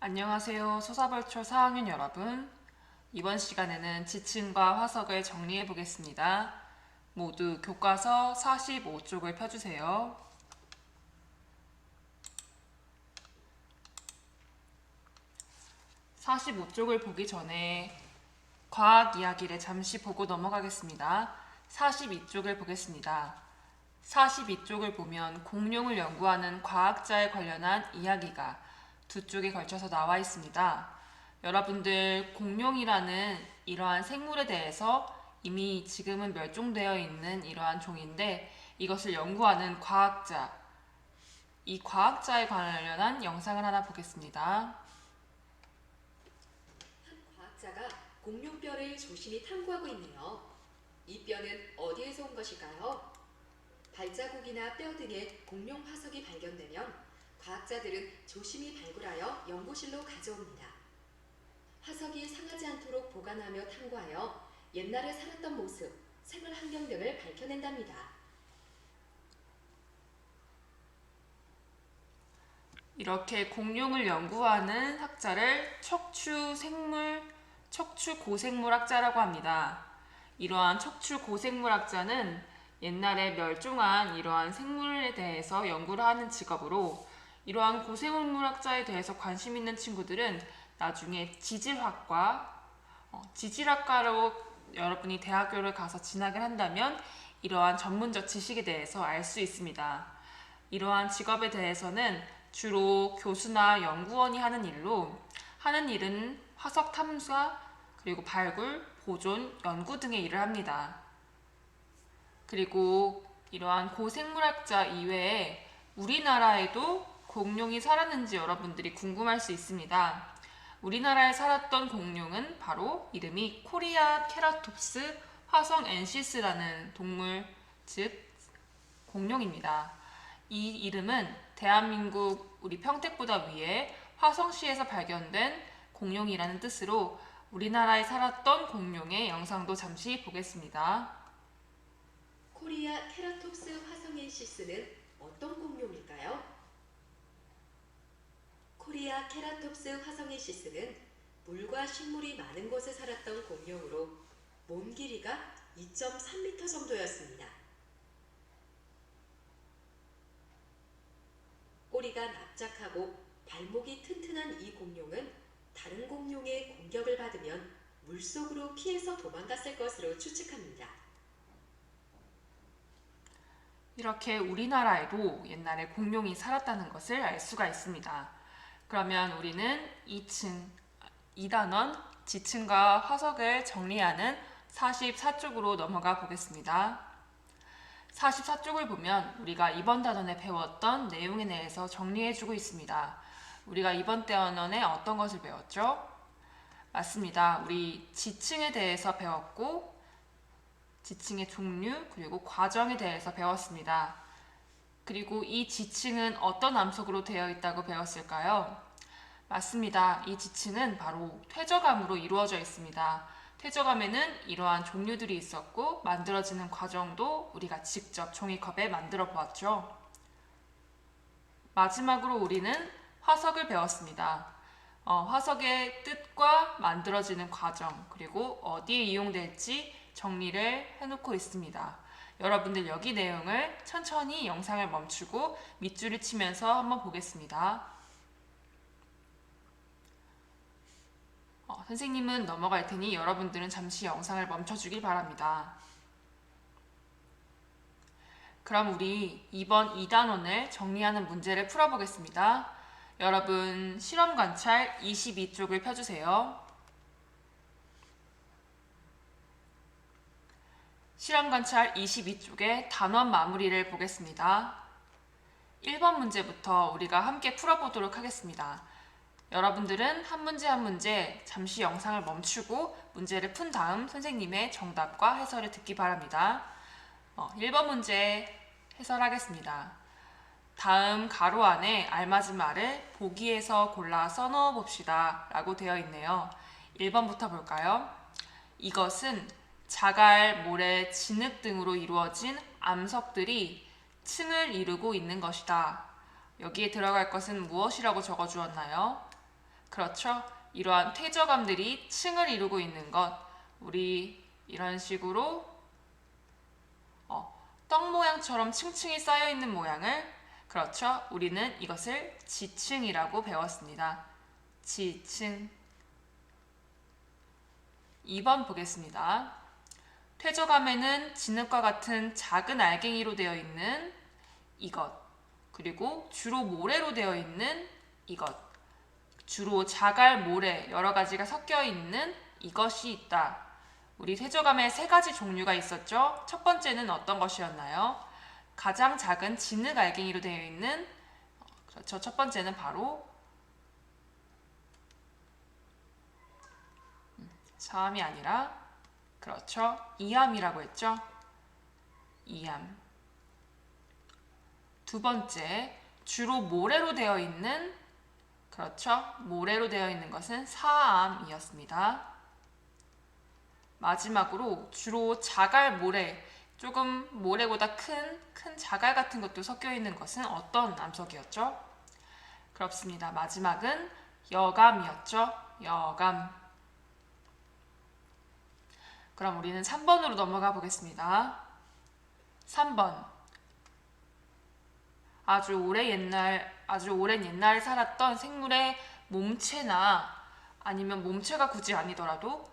안녕하세요. 소사벌초 4학년 여러분. 이번 시간에는 지층과 화석을 정리해 보겠습니다. 모두 교과서 45쪽을 펴주세요. 45쪽을 보기 전에 과학 이야기를 잠시 보고 넘어가겠습니다. 42쪽을 보겠습니다. 42쪽을 보면 공룡을 연구하는 과학자에 관련한 이야기가 두 쪽에 걸쳐서 나와 있습니다. 여러분들 공룡이라는 이러한 생물에 대해서 이미 지금은 멸종되어 있는 이러한 종인데 이것을 연구하는 과학자, 이 과학자에 관련한 영상을 하나 보겠습니다. 한 과학자가 공룡뼈를 조심히 탐구하고 있네요. 이 뼈는 어디에서 온 것일까요? 발자국이나 뼈 등의 공룡 화석이 발견되면 과학자들은 조심히 발굴하여 연구실로 가져옵니다. 화석이 상하지 않도록 보관하며 탐구하여 옛날에 살았던 모습, 생활 환경 등을 밝혀낸답니다. 이렇게 공룡을 연구하는 학자를 척추고생물학자라고 합니다. 이러한 척추고생물학자는 옛날에 멸종한 이러한 생물에 대해서 연구를 하는 직업으로 이러한 고생물학자에 대해서 관심 있는 친구들은 나중에 지질학과로 여러분이 대학교를 가서 진학을 한다면 이러한 전문적 지식에 대해서 알 수 있습니다. 이러한 직업에 대해서는 주로 교수나 연구원이 하는 일은 화석 탐사, 그리고 발굴, 보존, 연구 등의 일을 합니다. 그리고 이러한 고생물학자 이외에 우리나라에도 공룡이 살았는지 여러분들이 궁금할 수 있습니다. 우리나라에 살았던 공룡은 바로 이름이 코리아 케라톱스 화성엔시스라는 동물, 즉 공룡입니다. 이 이름은 대한민국 우리 평택보다 위에 화성시에서 발견된 공룡이라는 뜻으로 우리나라에 살았던 공룡의 영상도 잠시 보겠습니다. 코리아 케라톱스 화성엔시스는 어떤 공룡일까요? 코리아 케라톱스 화성엔시스는 물과 식물이 많은 곳에 살았던 공룡으로 몸 길이가 2.3m 정도였습니다. 꼬리가 납작하고 발목이 튼튼한 이 공룡은 다른 공룡의 공격을 받으면 물속으로 피해서 도망갔을 것으로 추측합니다. 이렇게 우리나라에도 옛날에 공룡이 살았다는 것을 알 수가 있습니다. 그러면 우리는 2단원 지층과 화석을 정리하는 44쪽으로 넘어가 보겠습니다. 44쪽을 보면 우리가 이번 단원에 배웠던 내용에 대해서 정리해주고 있습니다. 우리가 이번 단원에 어떤 것을 배웠죠? 맞습니다. 우리 지층에 대해서 배웠고 지층의 종류 그리고 과정에 대해서 배웠습니다. 그리고 이 지층은 어떤 암석으로 되어 있다고 배웠을까요? 맞습니다. 이 지층은 바로 퇴적암으로 이루어져 있습니다. 퇴적암에는 이러한 종류들이 있었고 만들어지는 과정도 우리가 직접 종이컵에 만들어 보았죠. 마지막으로 우리는 화석을 배웠습니다. 화석의 뜻과 만들어지는 과정 그리고 어디에 이용될지 정리를 해놓고 있습니다. 여러분들 여기 내용을 천천히 영상을 멈추고 밑줄을 치면서 한번 보겠습니다. 선생님은 넘어갈 테니 여러분들은 잠시 영상을 멈춰주길 바랍니다. 그럼 우리 이번 2단원을 정리하는 문제를 풀어보겠습니다. 여러분 실험 관찰 22쪽을 펴주세요. 실험 관찰 22쪽의 단원 마무리를 보겠습니다. 1번 문제부터 우리가 함께 풀어보도록 하겠습니다. 여러분들은 한 문제 잠시 영상을 멈추고 문제를 푼 다음 선생님의 정답과 해설을 듣기 바랍니다. 1번 문제 해설하겠습니다. 다음 가로 안에 알맞은 말을 보기에서 골라 써넣어 봅시다 라고 되어 있네요. 1번부터 볼까요? 이것은 자갈, 모래, 진흙 등으로 이루어진 암석들이 층을 이루고 있는 것이다. 여기에 들어갈 것은 무엇이라고 적어주었나요? 그렇죠? 이러한 퇴저감들이 층을 이루고 있는 것, 우리 이런 식으로 떡 모양처럼 층층이 쌓여 있는 모양을, 그렇죠? 우리는 이것을 지층이라고 배웠습니다. 지층. 2번 보겠습니다. 퇴저감에는 진흙과 같은 작은 알갱이로 되어 있는 이것, 그리고 주로 모래로 되어 있는 이것, 주로 자갈, 모래 여러 가지가 섞여 있는 이것이 있다. 우리 퇴저감에 세 가지 종류가 있었죠. 첫 번째는 어떤 것이었나요? 가장 작은 진흙 알갱이로 되어 있는, 그렇죠. 첫 번째는 바로 사암이 아니라, 그렇죠. 이암이라고 했죠. 이암. 두 번째, 주로 모래로 되어 있는, 그렇죠. 모래로 되어 있는 것은 사암이었습니다. 마지막으로 주로 자갈, 모래, 조금 모래보다 큰 자갈 같은 것도 섞여 있는 것은 어떤 암석이었죠? 그렇습니다. 마지막은 여감이었죠. 여감. 그럼 우리는 3번으로 넘어가 보겠습니다. 3번. 아주 오랜 옛날에 살았던 생물의 몸체나 아니면 몸체가 굳이 아니더라도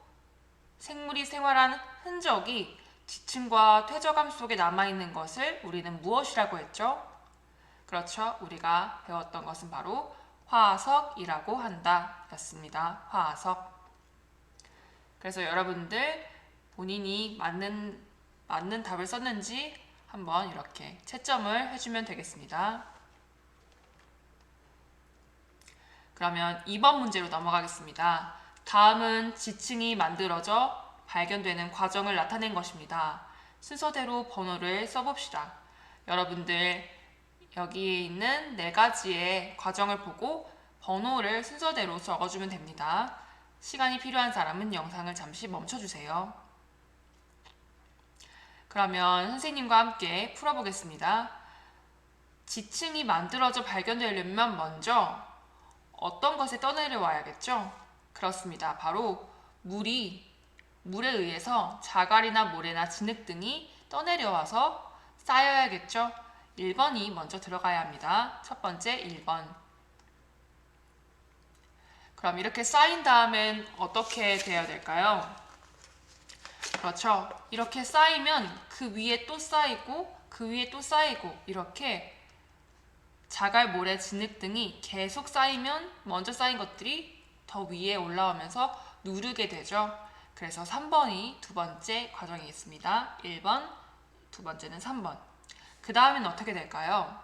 생물이 생활한 흔적이 지층과 퇴저감 속에 남아있는 것을 우리는 무엇이라고 했죠? 그렇죠. 우리가 배웠던 것은 바로 화석이라고 한다 였습니다. 화석. 그래서 여러분들 본인이 맞는 답을 썼는지 한번 이렇게 채점을 해주면 되겠습니다. 그러면 2번 문제로 넘어가겠습니다. 다음은 지층이 만들어져 발견되는 과정을 나타낸 것입니다. 순서대로 번호를 써봅시다. 여러분들 여기에 있는 네 가지의 과정을 보고 번호를 순서대로 적어주면 됩니다. 시간이 필요한 사람은 영상을 잠시 멈춰주세요. 그러면 선생님과 함께 풀어보겠습니다. 지층이 만들어져 발견되려면 먼저 어떤 것에 떠내려와야겠죠? 그렇습니다. 바로 물에 의해서 자갈이나 모래나 진흙 등이 떠내려와서 쌓여야겠죠? 1번이 먼저 들어가야 합니다. 첫 번째 1번. 그럼 이렇게 쌓인 다음엔 어떻게 돼야 될까요? 그렇죠. 이렇게 쌓이면 그 위에 또 쌓이고 그 위에 또 쌓이고 이렇게 자갈, 모래, 진흙 등이 계속 쌓이면 먼저 쌓인 것들이 더 위에 올라오면서 누르게 되죠. 그래서 3번이 두 번째 과정이겠습니다. 1번, 두 번째는 3번. 그 다음엔 어떻게 될까요?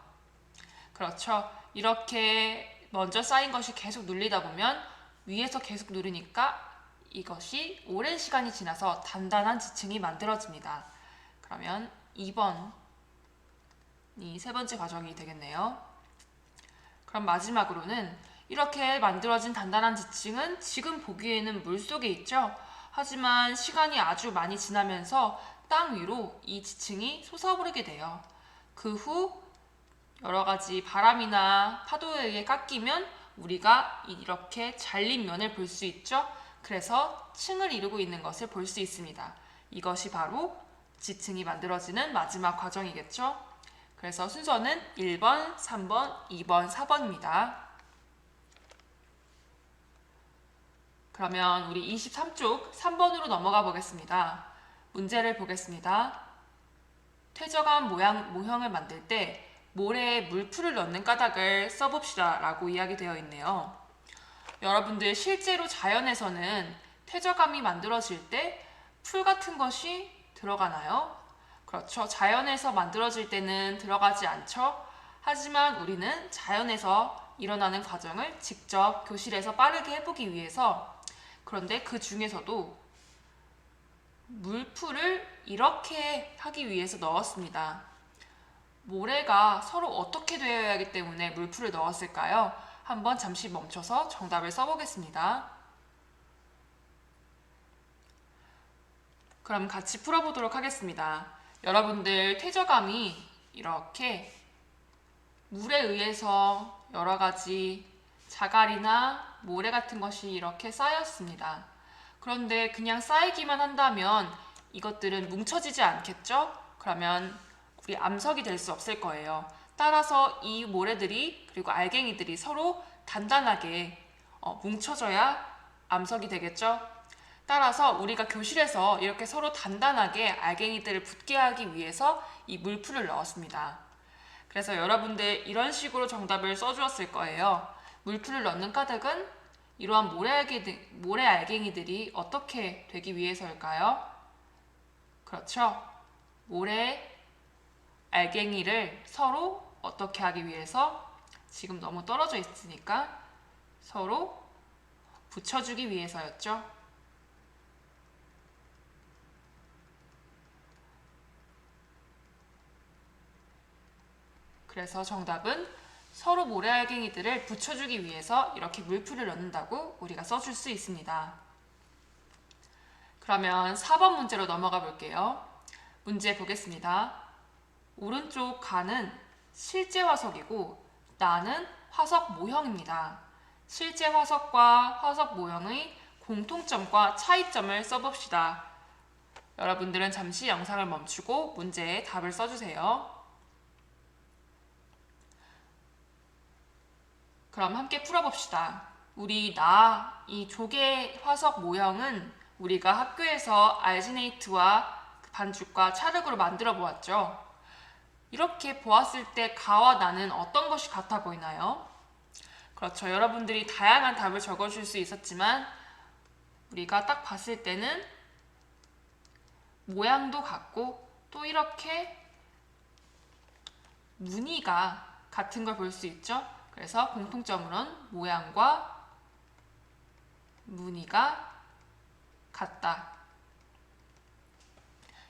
그렇죠. 이렇게 먼저 쌓인 것이 계속 눌리다 보면 위에서 계속 누르니까 이것이 오랜 시간이 지나서 단단한 지층이 만들어집니다. 그러면 2번이 세 번째 과정이 되겠네요. 그럼 마지막으로는 이렇게 만들어진 단단한 지층은 지금 보기에는 물속에 있죠. 하지만 시간이 아주 많이 지나면서 땅 위로 이 지층이 솟아오르게 돼요. 그 후 여러 가지 바람이나 파도에 의해 깎이면 우리가 이렇게 잘린 면을 볼 수 있죠. 그래서 층을 이루고 있는 것을 볼 수 있습니다. 이것이 바로 지층이 만들어지는 마지막 과정이겠죠. 그래서 순서는 1번, 3번, 2번, 4번입니다. 그러면 우리 23쪽 3번으로 넘어가 보겠습니다. 문제를 보겠습니다. 퇴저감 모형을 만들 때 모래에 물풀을 넣는 까닭을 써봅시다 라고 이야기되어 있네요. 여러분들 실제로 자연에서는 퇴저감이 만들어질 때 풀 같은 것이 들어가나요? 그렇죠. 자연에서 만들어질 때는 들어가지 않죠. 하지만 우리는 자연에서 일어나는 과정을 직접 교실에서 빠르게 해보기 위해서, 그런데 그 중에서도 물풀을 이렇게 하기 위해서 넣었습니다. 모래가 서로 어떻게 되어야 하기 때문에 물풀을 넣었을까요? 한번 잠시 멈춰서 정답을 써보겠습니다. 그럼 같이 풀어보도록 하겠습니다. 여러분들 퇴저감이 이렇게 물에 의해서 여러 가지 자갈이나 모래 같은 것이 이렇게 쌓였습니다. 그런데 그냥 쌓이기만 한다면 이것들은 뭉쳐지지 않겠죠? 그러면 우리 암석이 될 수 없을 거예요. 따라서 이 모래들이 그리고 알갱이들이 서로 단단하게 뭉쳐져야 암석이 되겠죠? 따라서 우리가 교실에서 이렇게 서로 단단하게 알갱이들을 붙게 하기 위해서 이 물풀을 넣었습니다. 그래서 여러분들 이런 식으로 정답을 써주었을 거예요. 물풀을 넣는 까닭은 이러한 모래 알갱이들이 어떻게 되기 위해서일까요? 그렇죠. 모래 알갱이를 서로 어떻게 하기 위해서 지금 너무 떨어져 있으니까 서로 붙여주기 위해서였죠. 그래서 정답은 서로 모래 알갱이들을 붙여주기 위해서 이렇게 물풀을 넣는다고 우리가 써줄 수 있습니다. 그러면 4번 문제로 넘어가 볼게요. 문제 보겠습니다. 오른쪽 가는 실제 화석이고 나는 화석 모형입니다. 실제 화석과 화석 모형의 공통점과 차이점을 써봅시다. 여러분들은 잠시 영상을 멈추고 문제에 답을 써주세요. 그럼 함께 풀어봅시다. 이 조개 화석 모형은 우리가 학교에서 알지네이트와 반죽과 찰흙으로 만들어 보았죠. 이렇게 보았을 때 가와 나는 어떤 것이 같아 보이나요? 그렇죠. 여러분들이 다양한 답을 적어줄 수 있었지만 우리가 딱 봤을 때는 모양도 같고 또 이렇게 무늬가 같은 걸 볼 수 있죠. 그래서 공통점으로는 모양과 무늬가 같다.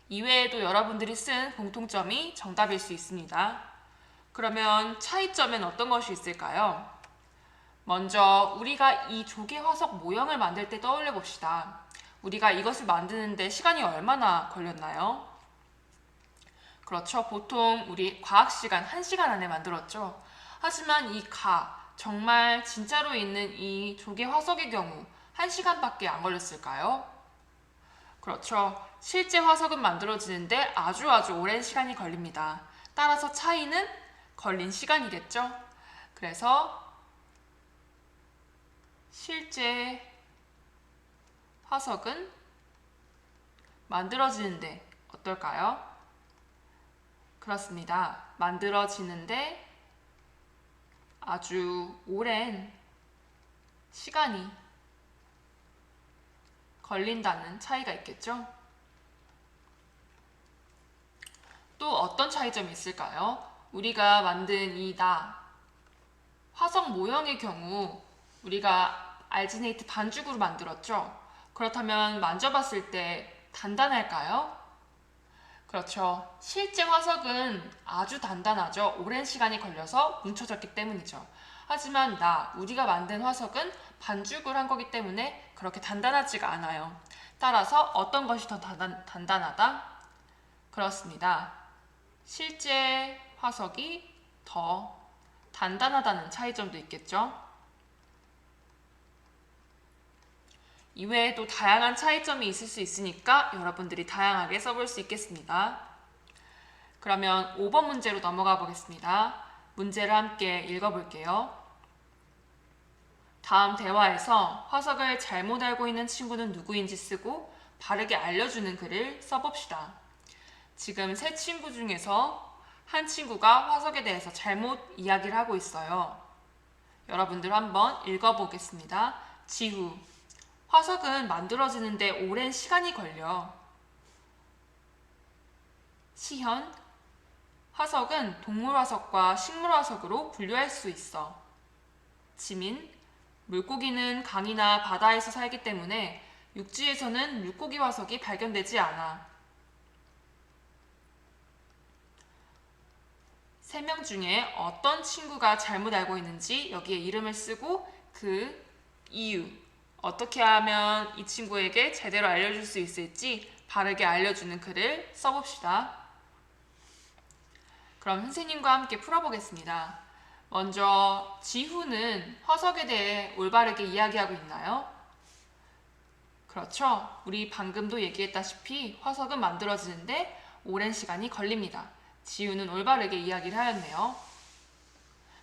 이외에도 여러분들이 쓴 공통점이 정답일 수 있습니다. 그러면 차이점엔 어떤 것이 있을까요? 먼저 우리가 이 조개 화석 모형을 만들 때 떠올려 봅시다. 우리가 이것을 만드는데 시간이 얼마나 걸렸나요? 그렇죠. 보통 우리 과학 시간 1시간 안에 만들었죠. 하지만 정말 진짜로 있는 이 조개 화석의 경우 1시간밖에 안 걸렸을까요? 그렇죠. 실제 화석은 만들어지는데 아주 오랜 시간이 걸립니다. 따라서 차이는 걸린 시간이겠죠. 그래서 실제 화석은 만들어지는데 어떨까요? 그렇습니다. 만들어지는데 아주 오랜 시간이 걸린다는 차이가 있겠죠? 또 어떤 차이점이 있을까요? 우리가 만든 이 화석 모형의 경우 우리가 알지네이트 반죽으로 만들었죠? 그렇다면 만져봤을 때 단단할까요? 그렇죠. 실제 화석은 아주 단단하죠. 오랜 시간이 걸려서 뭉쳐졌기 때문이죠. 하지만 우리가 만든 화석은 반죽을 한 거기 때문에 그렇게 단단하지가 않아요. 따라서 어떤 것이 더 단단하다? 그렇습니다. 실제 화석이 더 단단하다는 차이점도 있겠죠. 이외에도 다양한 차이점이 있을 수 있으니까 여러분들이 다양하게 써볼 수 있겠습니다. 그러면 5번 문제로 넘어가 보겠습니다. 문제를 함께 읽어볼게요. 다음 대화에서 화석을 잘못 알고 있는 친구는 누구인지 쓰고 바르게 알려주는 글을 써봅시다. 지금 세 친구 중에서 한 친구가 화석에 대해서 잘못 이야기를 하고 있어요. 여러분들 한번 읽어보겠습니다. 지후, 화석은 만들어지는데 오랜 시간이 걸려. 시현, 화석은 동물화석과 식물화석으로 분류할 수 있어. 지민, 물고기는 강이나 바다에서 살기 때문에 육지에서는 물고기 화석이 발견되지 않아. 3명 중에 어떤 친구가 잘못 알고 있는지 여기에 이름을 쓰고 그 이유, 어떻게 하면 이 친구에게 제대로 알려줄 수 있을지 바르게 알려주는 글을 써봅시다. 그럼 선생님과 함께 풀어보겠습니다. 먼저 지후는 화석에 대해 올바르게 이야기하고 있나요? 그렇죠. 우리 방금도 얘기했다시피 화석은 만들어지는데 오랜 시간이 걸립니다. 지후는 올바르게 이야기를 하였네요.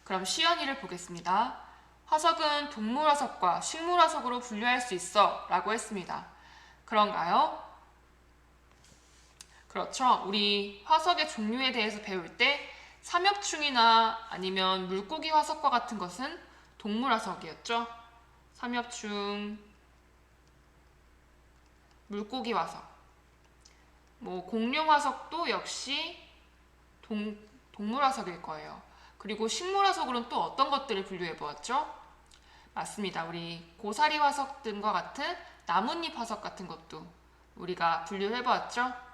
그럼 시연이를 보겠습니다. 화석은 동물화석과 식물화석으로 분류할 수 있어 라고 했습니다. 그런가요? 그렇죠. 우리 화석의 종류에 대해서 배울 때 삼엽충이나 아니면 물고기 화석과 같은 것은 동물화석이었죠. 삼엽충, 물고기 화석. 공룡 화석도 역시 동물 화석일 거예요. 그리고 식물 화석으로는 또 어떤 것들을 분류해 보았죠? 맞습니다. 우리 고사리 화석 등과 같은 나뭇잎 화석 같은 것도 우리가 분류를 해보았죠?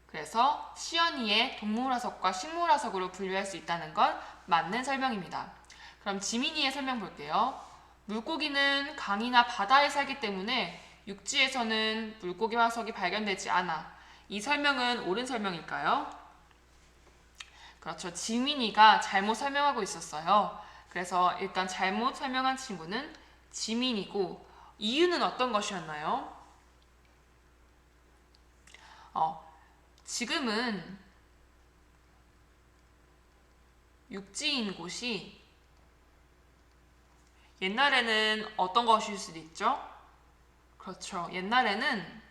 그래서 시연이의 동물 화석과 식물 화석으로 분류할 수 있다는 건 맞는 설명입니다. 그럼 지민이의 설명 볼게요. 물고기는 강이나 바다에 살기 때문에 육지에서는 물고기 화석이 발견되지 않아. 이 설명은 옳은 설명일까요? 그렇죠. 지민이가 잘못 설명하고 있었어요. 그래서 일단 잘못 설명한 친구는 지민이고, 이유는 어떤 것이었나요? 지금은 육지인 곳이 옛날에는 어떤 것일 수도 있죠? 그렇죠. 옛날에는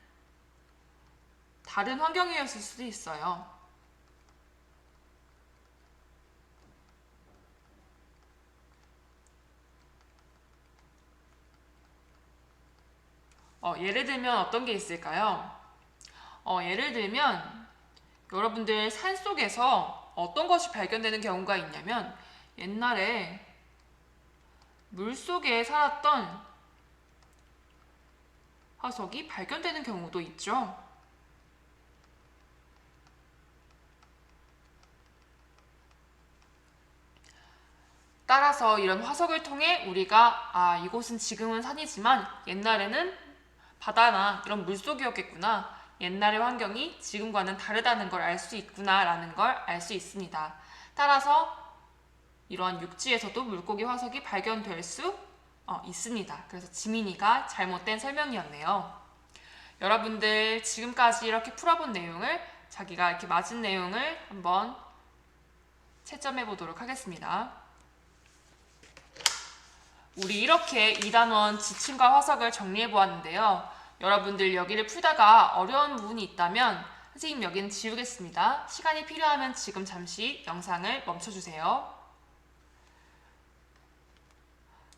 다른 환경이었을 수도 있어요. 예를 들면 어떤 게 있을까요? 예를 들면 여러분들 산속에서 어떤 것이 발견되는 경우가 있냐면 옛날에 물속에 살았던 화석이 발견되는 경우도 있죠. 따라서 이런 화석을 통해 우리가 이곳은 지금은 산이지만 옛날에는 바다나 이런 물속이었겠구나. 옛날의 환경이 지금과는 다르다는 걸 알 수 있구나 라는 걸 알 수 있습니다. 따라서 이러한 육지에서도 물고기 화석이 발견될 수 있습니다. 그래서 지민이가 잘못된 설명이었네요. 여러분들 지금까지 이렇게 풀어본 내용을 자기가 이렇게 맞은 내용을 한번 채점해 보도록 하겠습니다. 우리 이렇게 2단원 지침과 화석을 정리해 보았는데요. 여러분들 여기를 풀다가 어려운 부분이 있다면 선생님 여기는 지우겠습니다. 시간이 필요하면 지금 잠시 영상을 멈춰주세요.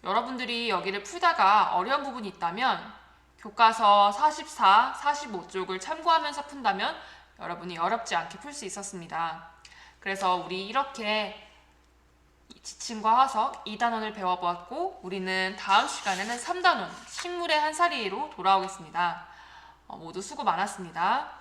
여러분들이 여기를 풀다가 어려운 부분이 있다면 교과서 44, 45쪽을 참고하면서 푼다면 여러분이 어렵지 않게 풀 수 있었습니다. 그래서 우리 이렇게 지침과 화석 2단원을 배워보았고 우리는 다음 시간에는 3단원 식물의 한 사리로 돌아오겠습니다. 모두 수고 많았습니다.